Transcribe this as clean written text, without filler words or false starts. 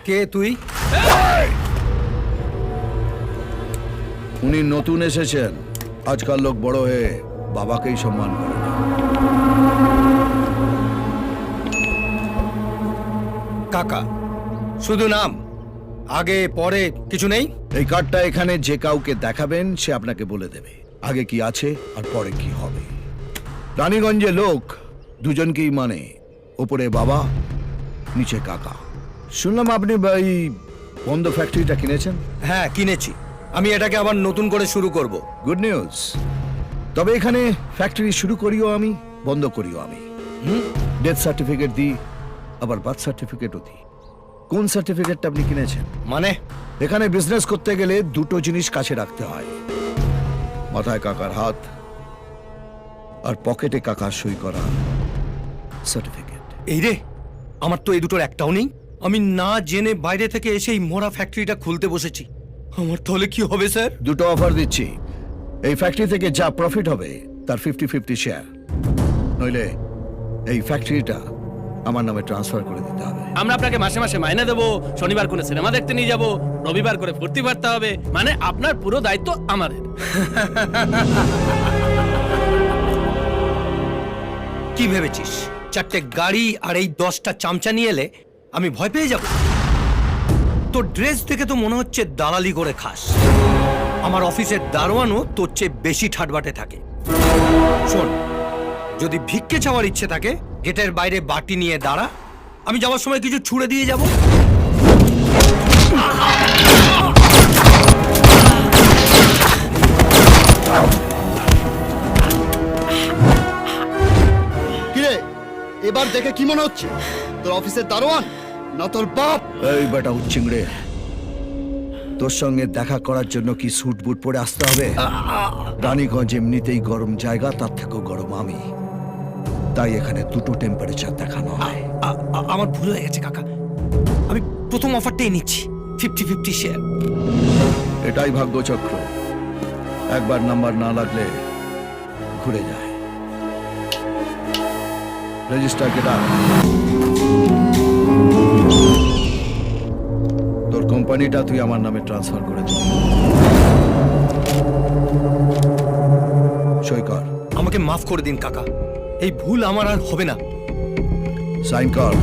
কে তুই? উনি নতুন এসেছেন। আজকাল লোক বড় হয়ে বাবাকেই সম্মান করে না। কাকা, শুধু নাম, আগে পরে কিছু নেই? এই কার্ডটা এখানে যে কাউকে দেখাবেন সে আপনাকে বলে দেবে আগে কি আছে আর পরে কি হবে। রানীগঞ্জে লোক দুজনকেই মানে, ওপরে বাবা, নিচে কাকা। শুনলাম আপনি এই বন্ধ ফ্যাক্টরিটা কিনেছেন। হ্যাঁ, কিনেছি। আমি এটাকে আবার নতুন করে শুরু করব। Good news. তবে এখানে ফ্যাক্টরি শুরু করিও আমি, বন্ধ করিও আমি। ডেথ সার্টিফিকেট দিই, আবার বার্থ সার্টিফিকেটও দিই। কোন সার্টিফিকেটটা আপনি কিনেছেন? মানে? এখানে বিজনেস করতে গেলে দুটো জিনিস কাছে রাখতে হয়, মাথায় কাকার হাত আর পকেটে কাকার সই করা সার্টিফিকেট। এই রে, আমার তো এই দুটোর একটাও নেই। আমি না জেনে বাইরে থেকে এসে এই মরা ফ্যাক্টরিটা খুলতে বসেছি। আমার তাহলে কি হবে স্যার? দুটো অফার দিচ্ছি। এই ফ্যাক্টরি থেকে যা প্রফিট হবে তার 50-50 শেয়ার, নইলে এই ফ্যাক্টরিটা আমার নামে ট্রান্সফার করে দিতে হবে। আমরা আপনাকে মাসে মাসে মাইনে দেবো, শনিবার করে সিনেমা দেখতে নিয়ে যাব, রবিবার করে ফুর্তি পারতে হবে, মানে আপনার পুরো দায়িত্ব আমাদের। কি ভেবেছিস, 4টে গাড়ি আর এই 10টা চামচা নিয়ে এলে আমি ভয় পেয়ে যাব? তোর ড্রেস দেখে তো মনে হচ্ছে দালালি করে খাস। আমার অফিসের দারোয়ানও তোর চেয়ে বেশি ঠাটবাটে থাকে। শোন, যদি ভিক্ষে চাওয়ার ইচ্ছে থাকে গেটের বাইরে বাটি নিয়ে দাঁড়া, আমি যাওয়ার সময় কিছু ছুঁড়ে দিয়ে যাব। কিরে, এবার দেখে কি মনে হচ্ছে? তোর অফিসের দারোয়ান না তোর বাপ? এই বেটা উচ্চিংড়ে, তোর সঙ্গে দেখা করার জন্য কি স্যুট বুট পরে আসতে হবে? রানীগঞ্জ এমনিতেই গরম জায়গা, তার থেকেও গরম আমি, তাই এখানে দুটো টেম্পারেচার দেখানো হয়। আমার ভুল হয়ে গেছে কাকা, আমি প্রথম অফারটাই নিচ্ছি, 50-50 শেয়ার। এটাই ভাগ্যচক্র, একবার নাম্বার না লাগলে ঘুরে যায়। রেজিস্টার কেটা, তোর কোম্পানিটা তুই আমার নামে ট্রান্সফার করে দিবি। সই কর। আমাকে মাফ করে দিন কাকা, এই ভুল আমার আর হবে না। সাইন কর।